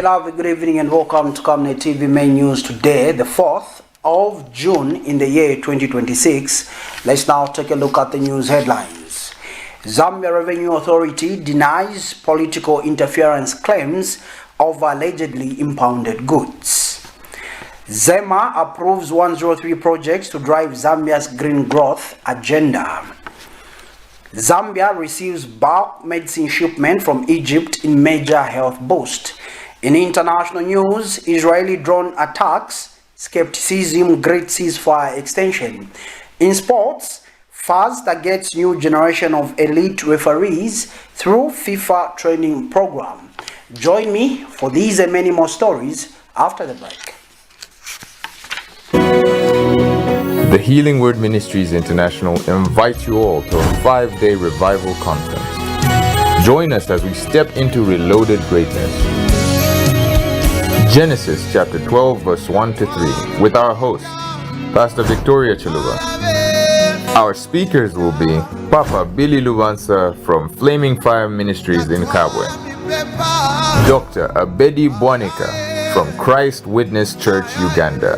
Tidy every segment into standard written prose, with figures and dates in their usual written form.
A lovely good evening and welcome to Camnet TV main news today, the 4th of June in the year 2026. Let's now take a look at the news headlines. Zambia Revenue Authority denies political interference claims of allegedly impounded goods. ZEMA approves 103 projects to drive Zambia's green growth agenda. Zambia receives bulk medicine shipment from Egypt in major health boost. In international news, Israeli drone attacks, skepticism great ceasefire extension. In sports, FAS targets new generation of elite referees through FIFA training program. Join me for these and many more stories after the break. The Healing Word Ministries International invite you all to a 5-day revival conference. Join us as we step into reloaded greatness. Genesis chapter 12 verse 1 to 3 with our host, Pastor Victoria Chiluba. Our speakers will be Papa Billy Luvansa from Flaming Fire Ministries in Kabwe, Dr. Abedi Bwanika from Christ Witness Church Uganda,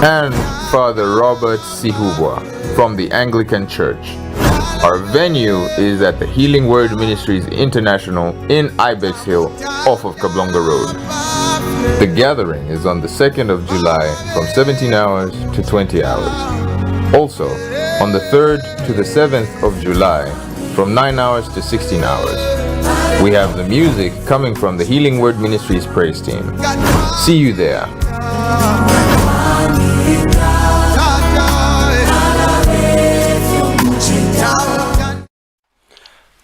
and Father Robert Sihubwa from the Anglican Church. Our venue is at the Healing Word Ministries International in Ibex Hill off of Kablonga Road. The gathering is on the 2nd of July from 17 hours to 20 hours. Also, on the 3rd to the 7th of July from 9 hours to 16 hours. We have the music coming from the Healing Word Ministries praise team. See you there.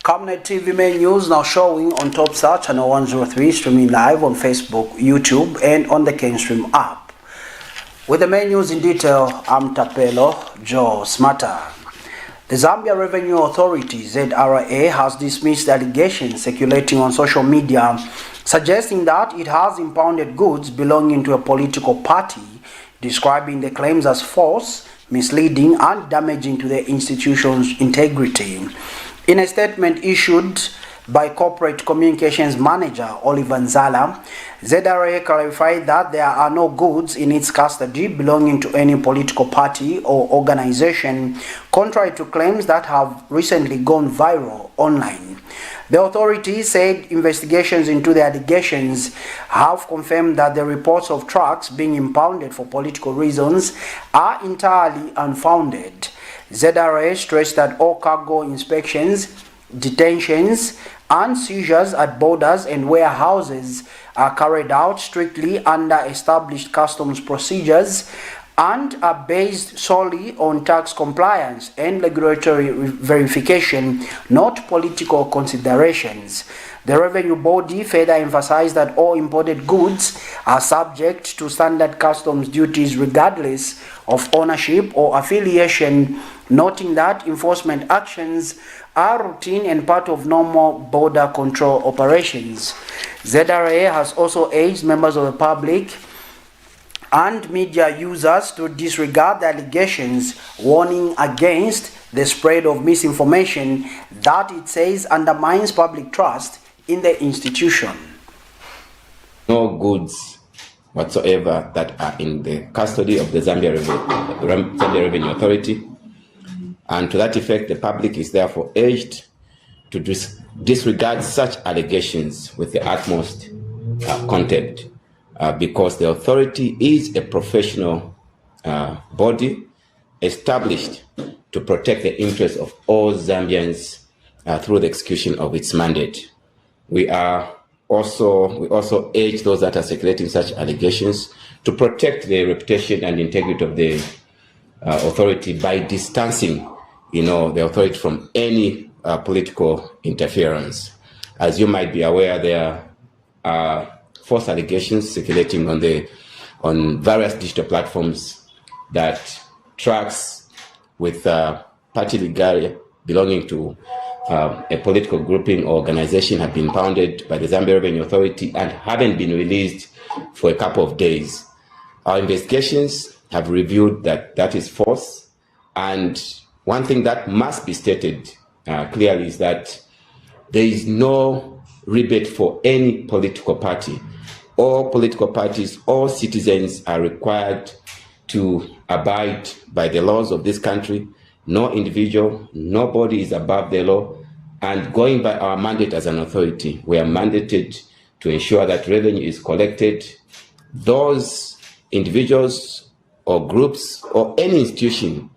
Camnet TV main news now showing on Topstar channel 103, streaming live on Facebook, YouTube, and on the Kenstream app. With the main news in detail, I'm Tapelo Joe Smarter. The Zambia Revenue Authority (ZRA) has dismissed allegations circulating on social media suggesting that it has impounded goods belonging to a political party, describing the claims as false, misleading, and damaging to the institution's integrity. In a statement issued by Corporate Communications Manager Oliver Nzala, ZRA clarified that there are no goods in its custody belonging to any political party or organization, contrary to claims that have recently gone viral online. The authority said investigations into the allegations have confirmed that the reports of trucks being impounded for political reasons are entirely unfounded. ZRA stressed that all cargo inspections, detentions, and seizures at borders and warehouses are carried out strictly under established customs procedures and are based solely on tax compliance and regulatory verification, not political considerations. The revenue body further emphasized that all imported goods are subject to standard customs duties regardless of ownership or affiliation, noting that enforcement actions are routine and part of normal border control operations. ZRA has also urged members of the public and media users to disregard the allegations, warning against the spread of misinformation that it says undermines public trust in the institution. No goods whatsoever that are in the custody of the Zambia Revenue Authority, and to that effect the public is therefore urged to disregard such allegations with the utmost contempt, because the authority is a professional body established to protect the interests of all Zambians through the execution of its mandate. We also urge those that are circulating such allegations to protect the reputation and integrity of the authority by distancing, the authority from any political interference. As you might be aware, there are false allegations circulating on various digital platforms that trucks with party regalia belonging to a political grouping or organization have been impounded by the Zambia Revenue Authority and haven't been released for a couple of days. Our investigations have revealed that that is false, and one thing that must be stated clearly is that there is no rebate for any political party. All political parties, all citizens are required to abide by the laws of this country. No individual, nobody is above the law. And going by our mandate as an authority, we are mandated to ensure that revenue is collected. Those individuals or groups or any institution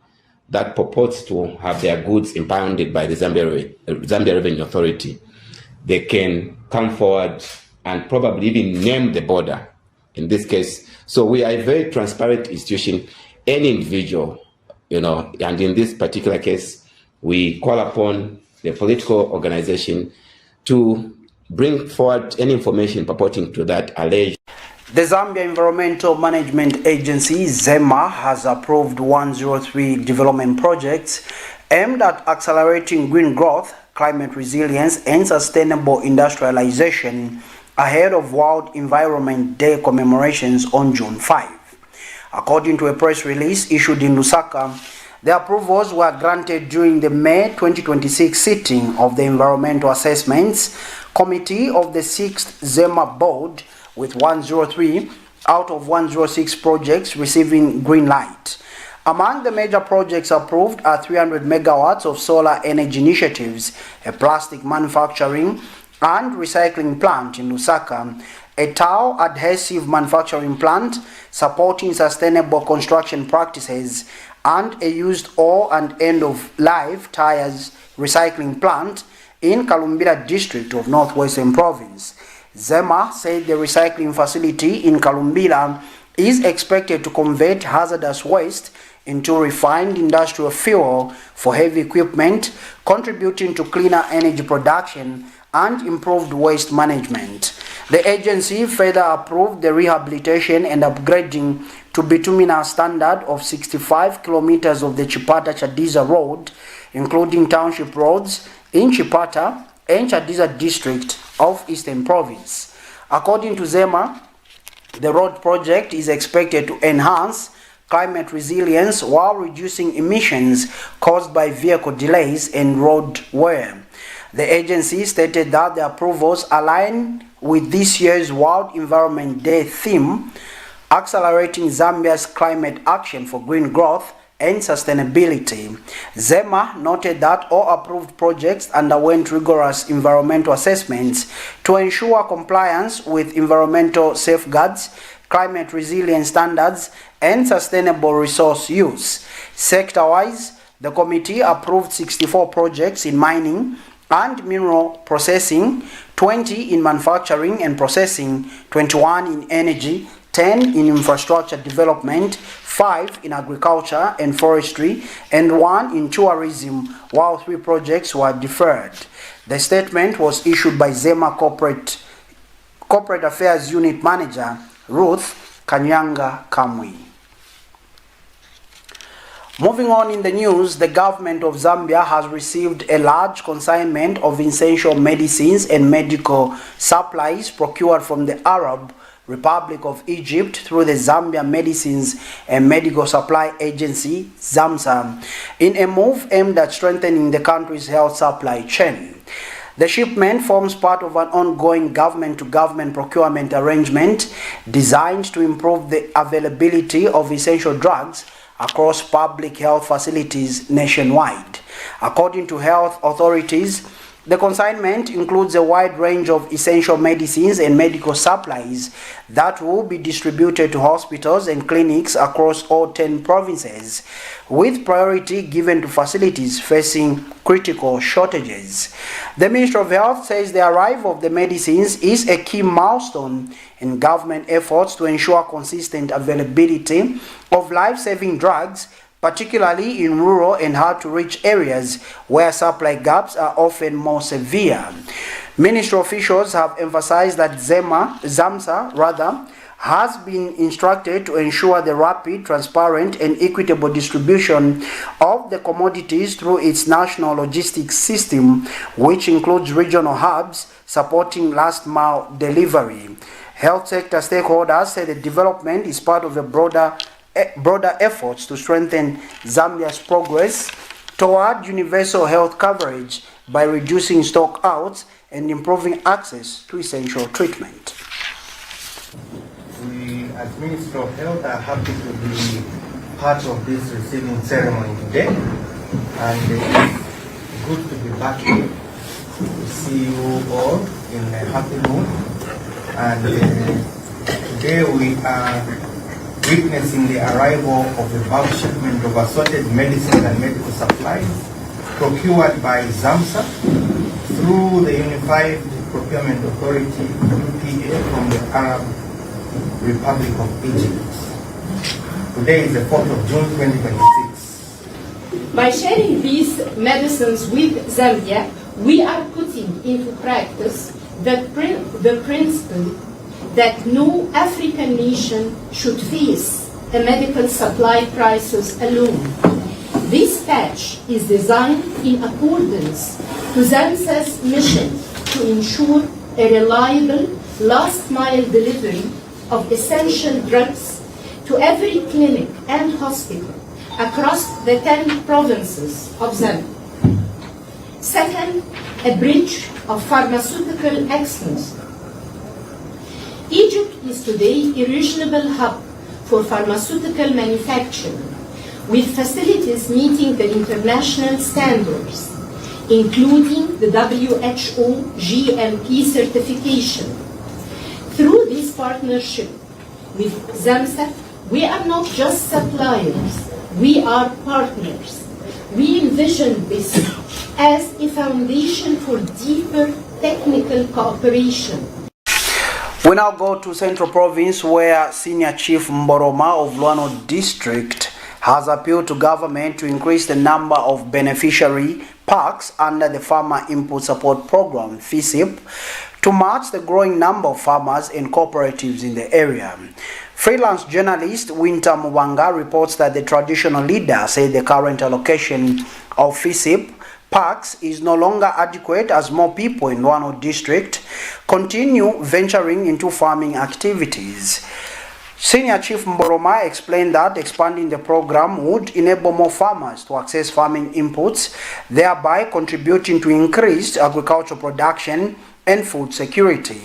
that purports to have their goods impounded by the Zambia Revenue Authority, they can come forward and probably even name the border in this case. So we are a very transparent institution. Any individual, and in this particular case, we call upon the political organization to bring forward any information purporting to that alleged. The Zambia Environmental Management Agency, ZEMA, has approved 103 development projects aimed at accelerating green growth, climate resilience, and sustainable industrialization ahead of World Environment Day commemorations on June 5. According to a press release issued in Lusaka, the approvals were granted during the May 2026 sitting of the Environmental Assessments Committee of the 6th ZEMA Board, with 103 out of 106 projects receiving green light. Among the major projects approved are 300 megawatts of solar energy initiatives, a plastic manufacturing and recycling plant in Lusaka, a towel adhesive manufacturing plant supporting sustainable construction practices, and a used ore and end-of-life tires recycling plant in Kalumbila district of Northwestern Province. ZEMA said the recycling facility in Kalumbila is expected to convert hazardous waste into refined industrial fuel for heavy equipment, contributing to cleaner energy production and improved waste management. The agency further approved the rehabilitation and upgrading to bituminous standard of 65 kilometers of the Chipata-Chadiza Road, including township roads in Chipata and Chadiza district of Eastern Province. According to ZEMA, the road project is expected to enhance climate resilience while reducing emissions caused by vehicle delays and road wear. The agency stated that the approvals align with this year's World Environment Day theme, accelerating Zambia's climate action for green growth and sustainability. ZEMA noted that all approved projects underwent rigorous environmental assessments to ensure compliance with environmental safeguards, climate resilience standards, and sustainable resource use. Sector-wise, the committee approved 64 projects in mining and mineral processing, 20 in manufacturing and processing, 21 in energy, 10 in infrastructure development, 5 in agriculture and forestry, and 1 in tourism, while 3 projects were deferred. The statement was issued by ZEMA Corporate Affairs Unit Manager Ruth Kanyanga Kamwi. Moving on in the news, the government of Zambia has received a large consignment of essential medicines and medical supplies procured from the Arab Republic of Egypt through the Zambia Medicines and Medical Supply Agency, ZAMSA, in a move aimed at strengthening the country's health supply chain. The shipment forms part of an ongoing government-to-government procurement arrangement designed to improve the availability of essential drugs across public health facilities nationwide. According to health authorities, the consignment includes a wide range of essential medicines and medical supplies that will be distributed to hospitals and clinics across all 10 provinces, with priority given to facilities facing critical shortages. The Ministry of Health says the arrival of the medicines is a key milestone in government efforts to ensure consistent availability of life-saving drugs, particularly in rural and hard-to-reach areas where supply gaps are often more severe. Ministry officials have emphasized that ZAMSA has been instructed to ensure the rapid, transparent, and equitable distribution of the commodities through its national logistics system, which includes regional hubs supporting last-mile delivery. Health sector stakeholders say the development is part of a broader efforts to strengthen Zambia's progress toward universal health coverage by reducing stockouts and improving access to essential treatment. We, as Minister of Health, are happy to be part of this receiving ceremony today, and it's good to be back here to see you all in a happy mood. And today we are witnessing the arrival of a bulk shipment of assorted medicines and medical supplies procured by ZAMSA through the Unified Procurement Authority, UPA, from the Arab Republic of Egypt. Today is the 4th of June 2026. By sharing these medicines with Zambia, we are putting into practice the principle that no African nation should face a medical supply crisis alone. This patch is designed in accordance to ZAMBIA'S mission to ensure a reliable last-mile delivery of essential drugs to every clinic and hospital across the 10 provinces of Zambia. Second, a bridge of pharmaceutical excellence. Egypt is today a regional hub for pharmaceutical manufacturing, with facilities meeting the international standards, including the WHO GMP certification. Through this partnership with ZAMSA, we are not just suppliers, we are partners. We envision this as a foundation for deeper technical cooperation. We now go to Central Province, where Senior Chief Mboroma of Luano District has appealed to government to increase the number of beneficiary parks under the Farmer Input Support Program, FISIP, to match the growing number of farmers and cooperatives in the area. Freelance journalist Winter Mwanga reports that the traditional leader said the current allocation of FISIP parks is no longer adequate as more people in Luano District continue venturing into farming activities. Senior Chief Mboroma explained that expanding the program would enable more farmers to access farming inputs, thereby contributing to increased agricultural production and food security.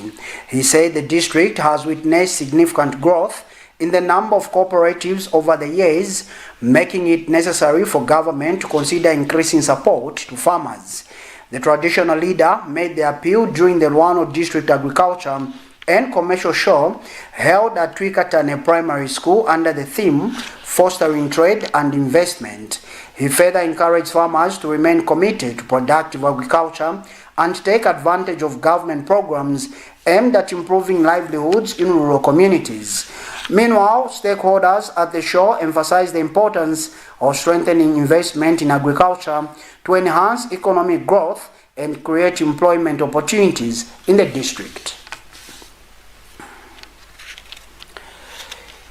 He said the district has witnessed significant growth in the number of cooperatives over the years, making it necessary for government to consider increasing support to farmers. The traditional leader made the appeal during the Luano District Agriculture and Commercial Show held at Twikatane Primary School under the theme Fostering Trade and Investment. He further encouraged farmers to remain committed to productive agriculture and take advantage of government programs aimed at improving livelihoods in rural communities. Meanwhile, stakeholders at the show emphasized the importance of strengthening investment in agriculture to enhance economic growth and create employment opportunities in the district.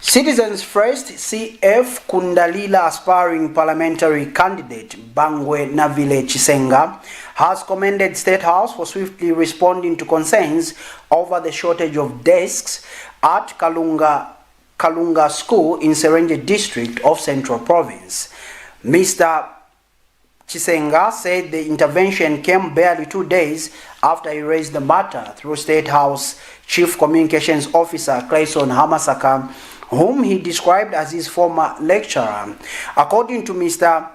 Citizens First CF Kundalila aspiring parliamentary candidate Bangwe Navile Chisenga has commended State House for swiftly responding to concerns over the shortage of desks at Kalunga School in Serenje District of Central Province. Mr. Chisenga said the intervention came barely 2 days after he raised the matter through State House Chief Communications Officer Clayson Hamasaka, whom he described as his former lecturer. According to Mr.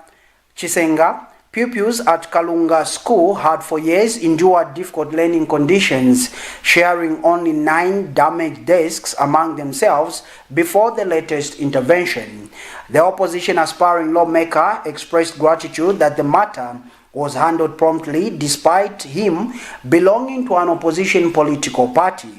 Chisenga, pupils at Kalunga School had for years endured difficult learning conditions, sharing only 9 damaged desks among themselves before the latest intervention. The opposition aspiring lawmaker expressed gratitude that the matter was handled promptly despite him belonging to an opposition political party,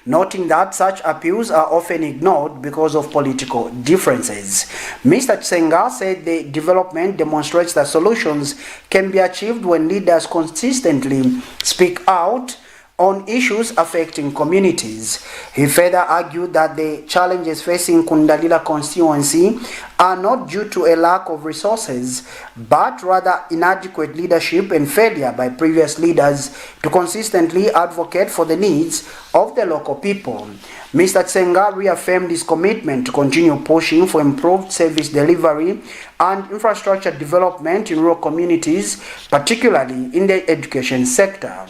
noting that such appeals are often ignored because of political differences. Mr. Chisenga said the development demonstrates that solutions can be achieved when leaders consistently speak out on issues affecting communities. He further argued that the challenges facing Kundalila constituency are not due to a lack of resources, but rather inadequate leadership and failure by previous leaders to consistently advocate for the needs of the local people. Mr. Tsenga reaffirmed his commitment to continue pushing for improved service delivery and infrastructure development in rural communities, particularly in the education sector.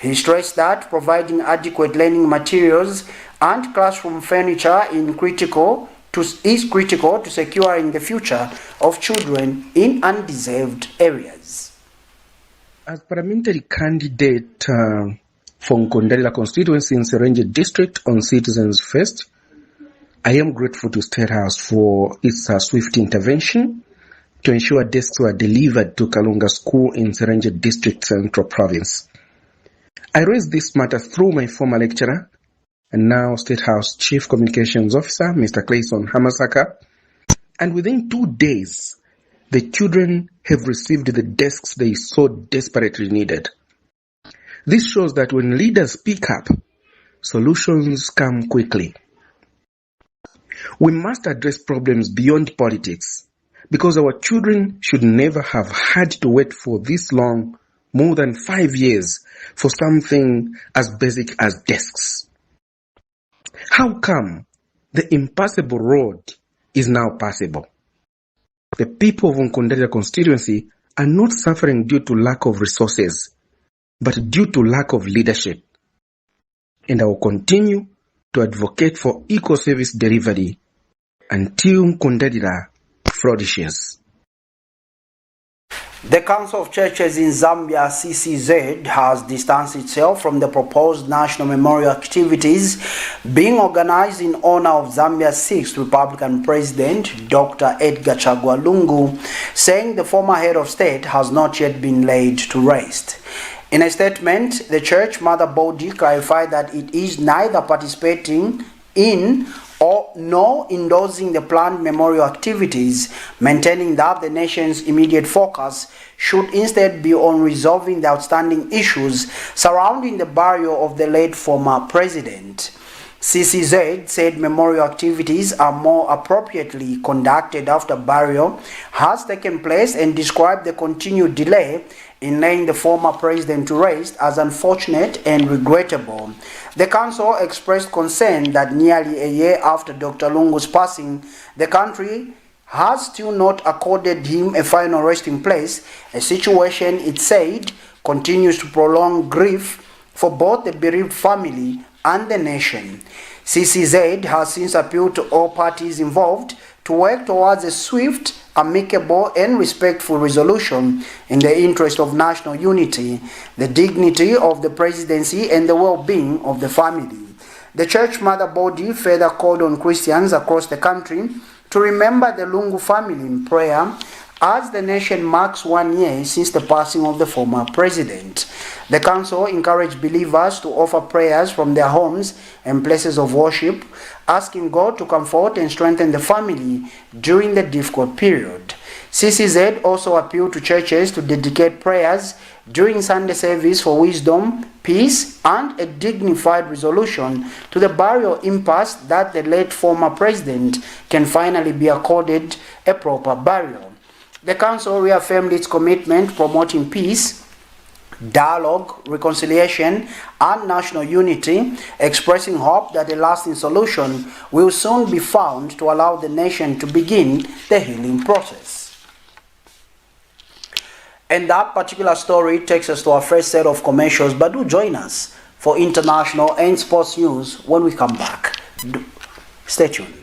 He stressed that providing adequate learning materials and classroom furniture is critical to securing the future of children in undeserved areas. As parliamentary candidate for Nkondalila constituency in Serengeti district on Citizens First, I am grateful to State House for its swift intervention to ensure desks were delivered to Kalunga School in Serengeti district Central Province. I raised this matter through my former lecturer and now State House Chief Communications Officer, Mr. Clayson Hamasaka, and within 2 days, the children have received the desks they so desperately needed. This shows that when leaders speak up, solutions come quickly. We must address problems beyond politics because our children should never have had to wait for this long, more than 5 years, for something as basic as desks. How come the impassable road is now passable? The people of Nkondalila constituency are not suffering due to lack of resources, but due to lack of leadership. And I will continue to advocate for equal service delivery until Nkondalila flourishes. The Council of Churches in Zambia, CCZ, has distanced itself from the proposed national memorial activities being organized in honor of Zambia's 6th Republican President, Dr. Edgar Chagwa Lungu, saying the former head of state has not yet been laid to rest. In a statement, the church mother body clarified that it is neither participating in nor endorsing the planned memorial activities, maintaining that the nation's immediate focus should instead be on resolving the outstanding issues surrounding the burial of the late former president. CCZ said memorial activities are more appropriately conducted after burial has taken place and described the continued delay in laying the former president to rest as unfortunate and regrettable. The council expressed concern that nearly a year after Dr. Lungu's passing, the country has still not accorded him a final resting place, a situation it said continues to prolong grief for both the bereaved family and the nation. CCZ has since appealed to all parties involved to work towards a swift, amicable and respectful resolution in the interest of national unity, the dignity of the presidency and the well-being of the family. The church mother body further called on Christians across the country to remember the Lungu family in prayer as the nation marks 1 year since the passing of the former president. The council encouraged believers to offer prayers from their homes and places of worship, asking God to comfort and strengthen the family during the difficult period. CCZ also appealed to churches to dedicate prayers during Sunday service for wisdom, peace, and a dignified resolution to the burial impasse that the late former president can finally be accorded a proper burial. The council reaffirmed its commitment promoting peace, dialogue, reconciliation, and national unity, expressing hope that a lasting solution will soon be found to allow the nation to begin the healing process. And that particular story takes us to our first set of commercials, but do join us for international and sports news when we come back. Stay tuned.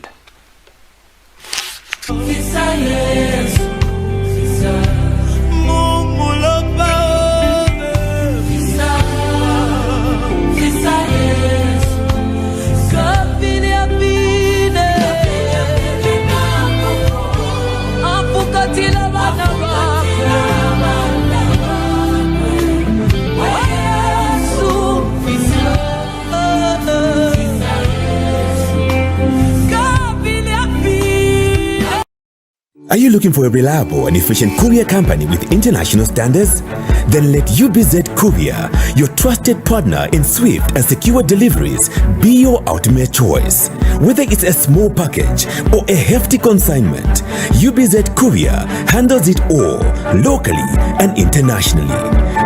Are you you looking for a reliable and efficient courier company with international standards? Then let UBZ Courier, your trusted partner in swift and secure deliveries, be your ultimate choice. Whether it's a small package or a hefty consignment, UBZ Courier handles it all, locally and internationally.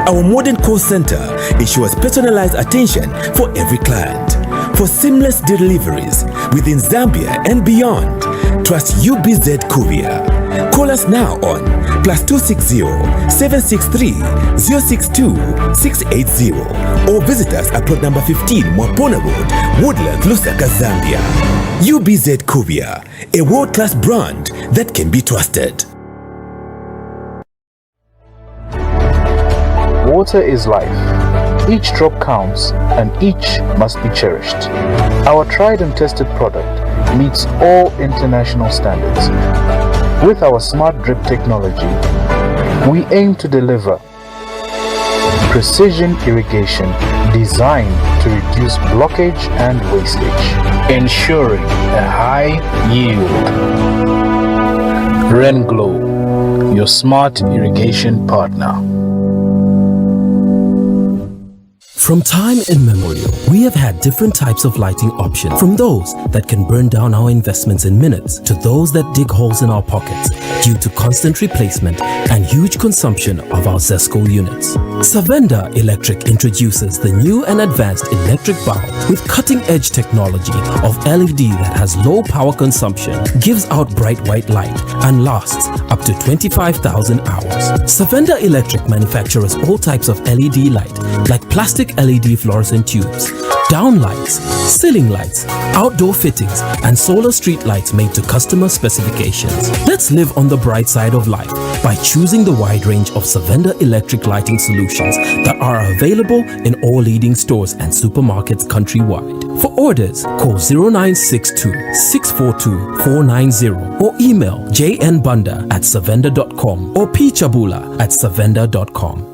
Our modern call center ensures personalized attention for every client. For seamless deliveries within Zambia and beyond, trust UBZ Courier. Call us now on +260 763 062 680 or visit us at plot number 15 Mwapona Road, Woodlands, Lusaka, Zambia. UBZ Courier, a world-class brand that can be trusted. Water is life. Each drop counts and each must be cherished. Our tried and tested product meets all international standards. With our smart drip technology, we aim to deliver precision irrigation designed to reduce blockage and wastage, ensuring a high yield. Renglow, your smart irrigation partner. From time immemorial, we have had different types of lighting options, from those that can burn down our investments in minutes to those that dig holes in our pockets due to constant replacement and huge consumption of our ZESCO units. Savenda Electric introduces the new and advanced electric bulb with cutting-edge technology of LED that has low power consumption, gives out bright white light, and lasts up to 25,000 hours. Savenda Electric manufactures all types of LED light, like plastic LED fluorescent tubes, down lights, ceiling lights, outdoor fittings, and solar street lights made to customer specifications. Let's live on the bright side of life by choosing the wide range of Savenda electric lighting solutions that are available in all leading stores and supermarkets countrywide. For orders, call 0962 642 490 or email jnbunda@savenda.com or pchabula@savenda.com.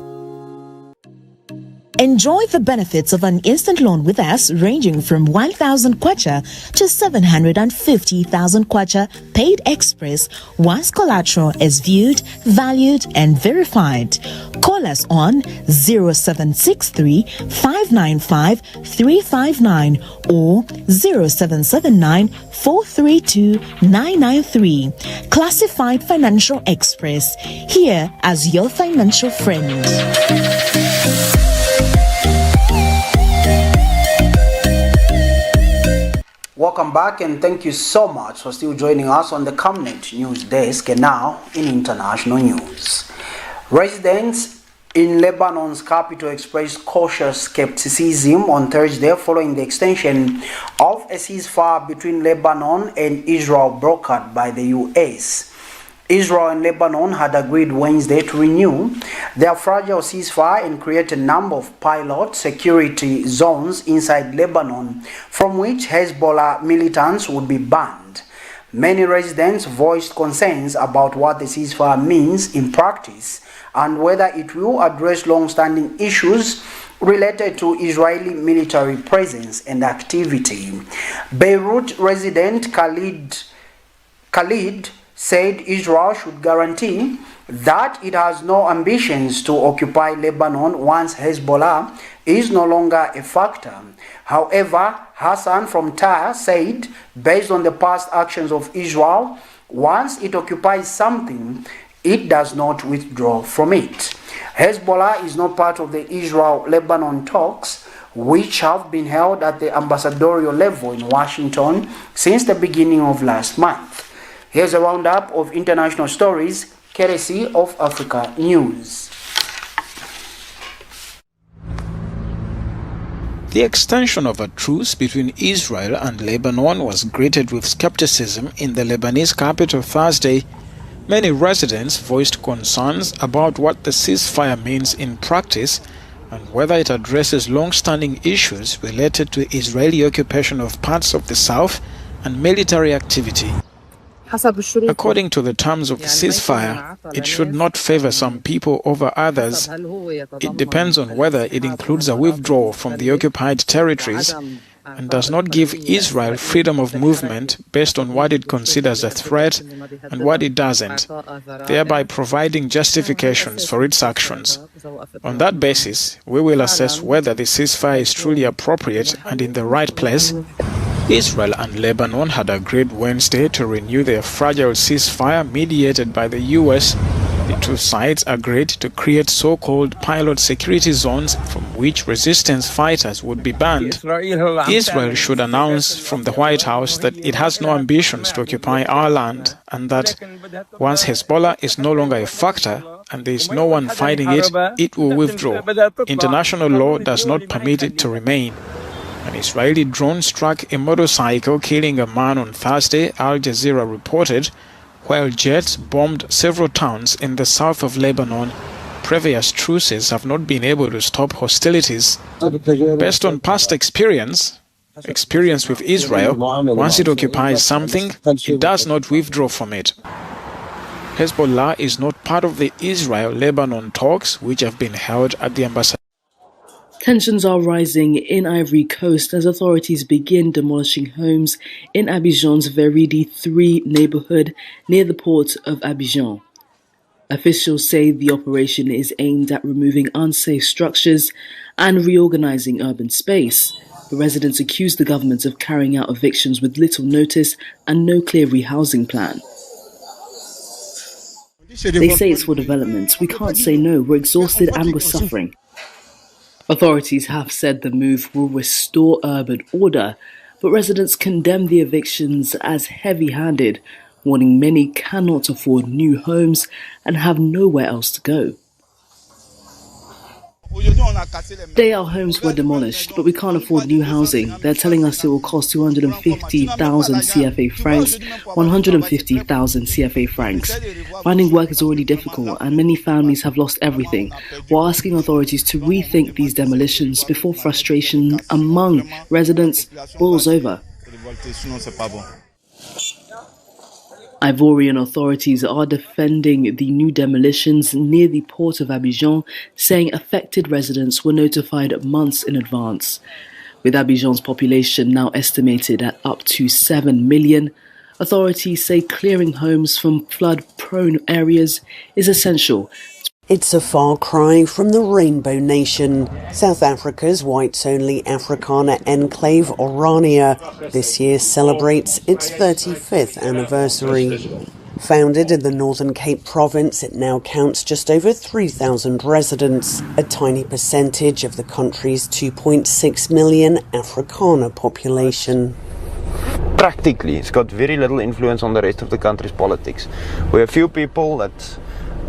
Enjoy the benefits of an instant loan with us ranging from 1,000 kwacha to 750,000 kwacha paid express once collateral is viewed, valued and verified. Call us on 0763 595 359 or 0779 432 993. Classified Financial Express, here as your financial friend. Welcome back and thank you so much for still joining us on the Camnet News Desk. And now in international news. Residents in Lebanon's capital expressed cautious skepticism on Thursday following the extension of a ceasefire between Lebanon and Israel brokered by the US. Israel and Lebanon had agreed Wednesday to renew their fragile ceasefire and create a number of pilot security zones inside Lebanon from which Hezbollah militants would be banned. Many residents voiced concerns about what the ceasefire means in practice and whether it will address long-standing issues related to Israeli military presence and activity. Beirut resident Khalid said Israel should guarantee that it has no ambitions to occupy Lebanon once Hezbollah is no longer a factor. However, Hassan from Tyre said, based on the past actions of Israel, once it occupies something, it does not withdraw from it. Hezbollah is not part of the Israel-Lebanon talks, which have been held at the ambassadorial level in Washington since the beginning of last month. Here's a roundup of international stories, courtesy of Africa News. The extension of a truce between Israel and Lebanon was greeted with skepticism in the Lebanese capital Thursday. Many residents voiced concerns about what the ceasefire means in practice and whether it addresses long-standing issues related to Israeli occupation of parts of the south and military activity. According to the terms of the ceasefire, it should not favor some people over others. It depends on whether it includes a withdrawal from the occupied territories, and does not give Israel freedom of movement based on what it considers a threat and what it doesn't, thereby providing justifications for its actions. On that basis, we will assess whether the ceasefire is truly appropriate and in the right place. Israel and Lebanon had agreed Wednesday to renew their fragile ceasefire mediated by the US. The two sides agreed to create so-called pilot security zones from which resistance fighters would be banned. Israel should announce from the White House that it has no ambitions to occupy our land and that once Hezbollah is no longer a factor and there is no one fighting it, it will withdraw. International law does not permit it to remain. An Israeli drone struck a motorcycle, killing a man on Thursday, Al Jazeera reported, while jets bombed several towns in the south of Lebanon. Previous truces have not been able to stop hostilities. Based on past experience with Israel, once it occupies something, it does not withdraw from it. Hezbollah is not part of the Israel-Lebanon talks which have been held at the embassy. Tensions are rising in Ivory Coast as authorities begin demolishing homes in Abidjan's Veridi 3 neighborhood near the port of Abidjan. Officials say the operation is aimed at removing unsafe structures and reorganizing urban space. The residents accuse the government of carrying out evictions with little notice and no clear rehousing plan. They say it's for development. We can't say no. We're exhausted and we're suffering. Authorities have said the move will restore urban order, but residents condemn the evictions as heavy-handed, warning many cannot afford new homes and have nowhere else to go. Today our homes were demolished, but we can't afford new housing. They're telling us it will cost 250,000 CFA francs, 150,000 CFA francs. Finding work is already difficult and many families have lost everything. We're asking authorities to rethink these demolitions before frustration among residents boils over. Ivorian authorities are defending the new demolitions near the port of Abidjan, saying affected residents were notified months in advance. With Abidjan's population now estimated at up to 7 million, authorities say clearing homes from flood-prone areas is essential. It's a far cry from the Rainbow Nation, South Africa's whites-only Afrikaner enclave Orania. This year celebrates its 35th anniversary. Founded in the Northern Cape province, it now counts just over 3,000 residents, a tiny percentage of the country's 2.6 million Afrikaner population. Practically, it's got very little influence on the rest of the country's politics. We're a few people that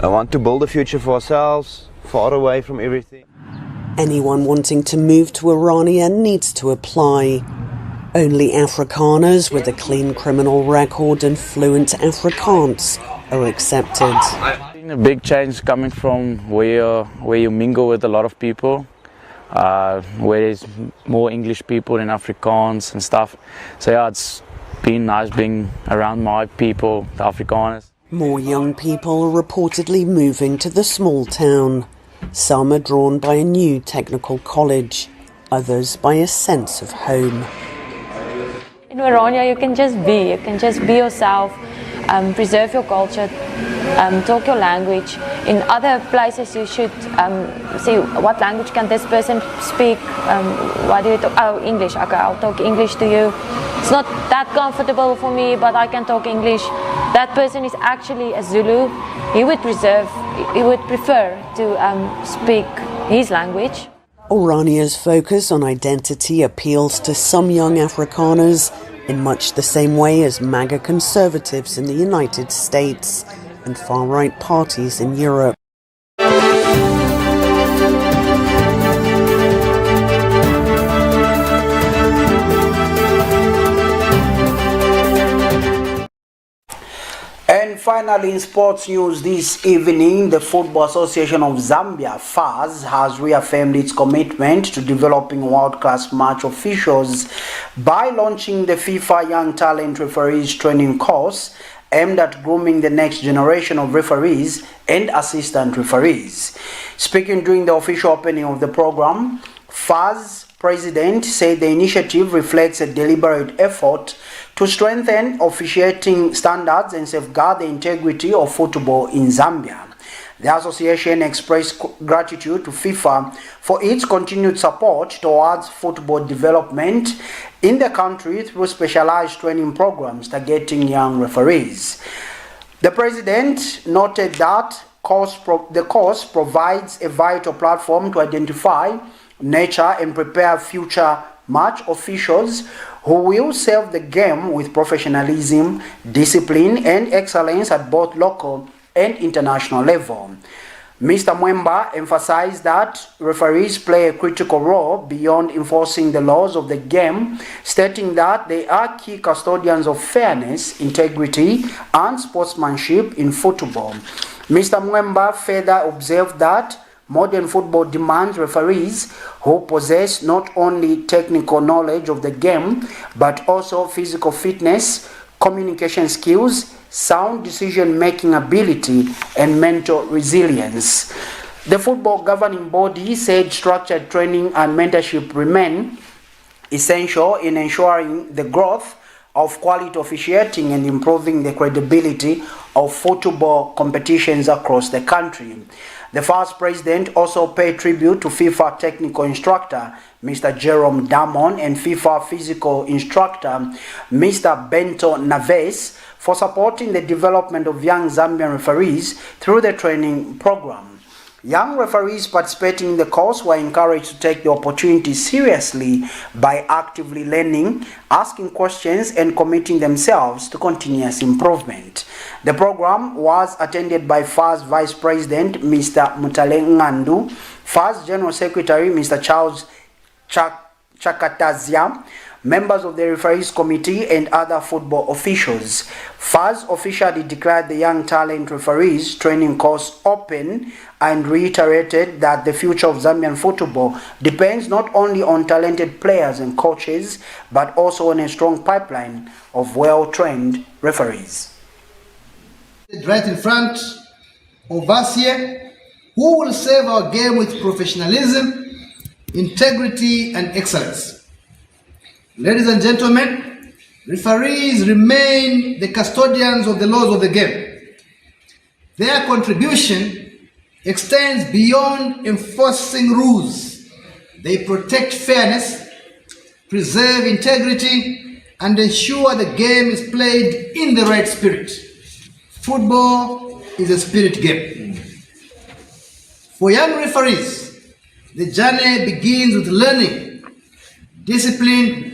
want to build a future for ourselves, far away from everything. Anyone wanting to move to Orania needs to apply. Only Afrikaners with a clean criminal record and fluent Afrikaans are accepted. I've seen a big change coming from where you mingle with a lot of people, where there's more English people than Afrikaans and stuff. So yeah, it's been nice being around my people, the Afrikaners. More young people are reportedly moving to the small town. Some are drawn by a new technical college, others by a sense of home. In Orania you can just be yourself, preserve your culture, talk your language. In other places you should see what language can this person speak, why do you talk? Oh, English, okay, I'll talk English to you. It's not that comfortable for me, but I can talk English. That person is actually a Zulu. He would prefer to speak his language. Orania's focus on identity appeals to some young Afrikaners in much the same way as MAGA conservatives in the United States and far-right parties in Europe. And finally, in sports news this evening, the Football Association of Zambia, FAZ, has reaffirmed its commitment to developing world-class match officials by launching the FIFA Young Talent Referees Training Course aimed at grooming the next generation of referees and assistant referees. Speaking during the official opening of the program, FAZ president said the initiative reflects a deliberate effort to strengthen officiating standards and safeguard the integrity of football in Zambia. The association expressed gratitude to FIFA for its continued support towards football development in the country through specialized training programs targeting young referees. The president noted that the course provides a vital platform to identify, nurture, and prepare future match officials who will serve the game with professionalism, discipline, and excellence at both local and international level. Mr. Mwemba emphasized that referees play a critical role beyond enforcing the laws of the game, stating that they are key custodians of fairness, integrity, and sportsmanship in football. Mr. Mwemba further observed that modern football demands referees who possess not only technical knowledge of the game, but also physical fitness, communication skills, sound decision-making ability, and mental resilience. The football governing body said structured training and mentorship remain essential in ensuring the growth of quality officiating and improving the credibility of football competitions across the country. The first president also paid tribute to FIFA technical instructor Mr. Jerome Damon and FIFA physical instructor Mr. Bento Naves for supporting the development of young Zambian referees through the training program. Young referees participating in the course were encouraged to take the opportunity seriously by actively learning, asking questions, and committing themselves to continuous improvement. The program was attended by FAS Vice President Mr. Mutale Ngandu, FAS General Secretary Mr. Charles Chakatazia, members of the referees committee, and other football officials. FAS officially declared the young talent referees training course open and reiterated that the future of Zambian football depends not only on talented players and coaches, but also on a strong pipeline of well-trained referees. Right in front of us here, who will serve our game with professionalism, integrity, and excellence. Ladies and gentlemen, referees remain the custodians of the laws of the game. Their contribution extends beyond enforcing rules. They protect fairness, preserve integrity, and ensure the game is played in the right spirit. Football is a spirit game. For young referees, the journey begins with learning, discipline,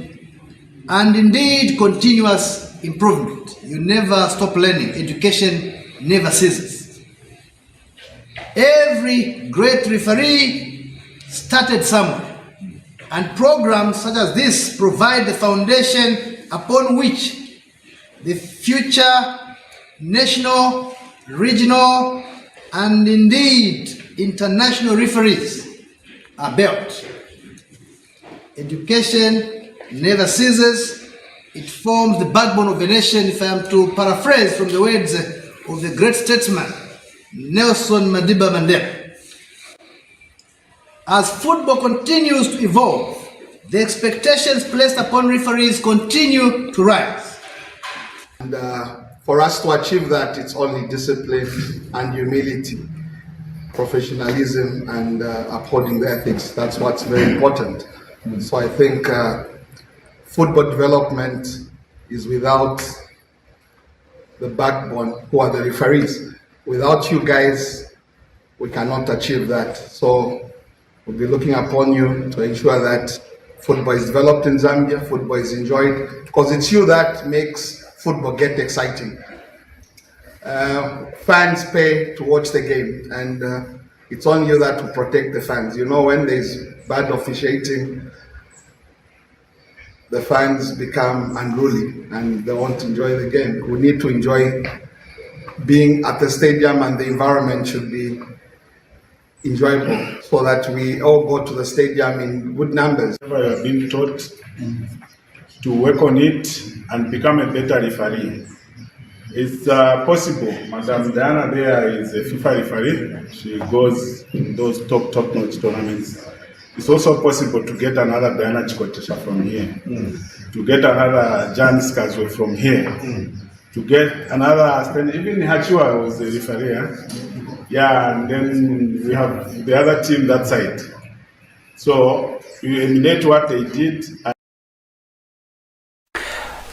and indeed continuous improvement. You never stop learning. Education never ceases. Every great referee started somewhere, and programs such as this provide the foundation upon which the future national, regional, and indeed international referees are built. Education never ceases. It forms the backbone of a nation, if I am to paraphrase from the words of the great statesman Nelson Madiba Mandela. As football continues to evolve, the expectations placed upon referees continue to rise. And for us to achieve that, it's only discipline and humility, professionalism, and upholding the ethics. That's what's very important. So I think football development is without the backbone, who are the referees. Without you guys, we cannot achieve that. So we'll be looking upon you to ensure that football is developed in Zambia, football is enjoyed, because it's you that makes football get exciting. Fans pay to watch the game, and it's on you that to protect the fans. You know, when there's bad officiating, the fans become unruly and they won't enjoy the game. We need to enjoy being at the stadium, and the environment should be enjoyable so that we all go to the stadium in good numbers. I have been taught to work on it and become a better referee. It's possible. Madam Diana there is a FIFA referee. She goes in those top-notch tournaments. It's also possible to get another Diana Chikotesha from here, to get another Jan Skazwe from here, to get another, even Hachua was the referee. Yeah, and then we have the other team that side. So you emulate what they did.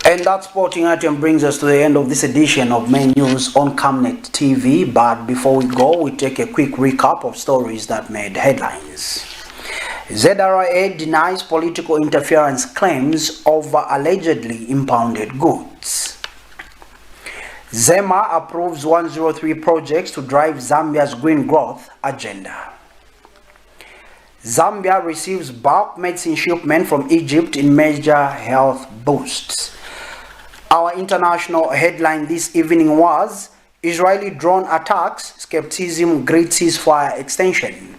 And that sporting item brings us to the end of this edition of Main News on Camnet TV. But before we go, we take a quick recap of stories that made headlines. ZRA denies political interference claims over allegedly impounded goods. ZEMA approves 103 projects to drive Zambia's green growth agenda. Zambia receives bulk medicine shipment from Egypt in major health boosts. Our international headline this evening was Israeli drone attacks, skepticism greets ceasefire extension.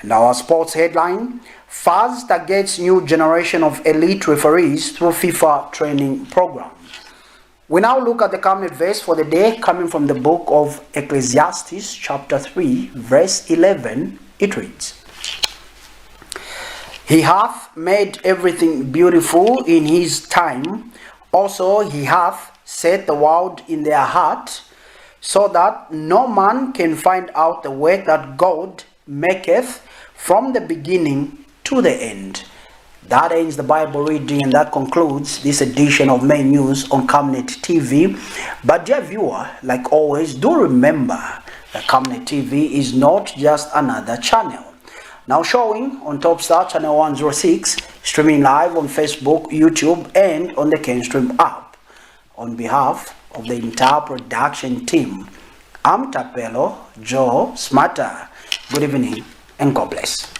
And our sports headline, FAS targets new generation of elite referees through FIFA training program. We now look at the Camnet verse for the day coming from the book of Ecclesiastes chapter 3 verse 11. It reads, He hath made everything beautiful in his time. Also he hath set the world in their heart, so that no man can find out the work that God maketh from the beginning to the end. That ends the Bible reading, and that concludes this edition of Main News on Camnet TV. But dear viewer, like always, do remember that Camnet TV is not just another channel. Now showing on Topstar channel 106, streaming live on Facebook, YouTube, and on the Kenstream app. On behalf of the entire production team, I'm Tapelo Joe Smarter. Good evening and God bless.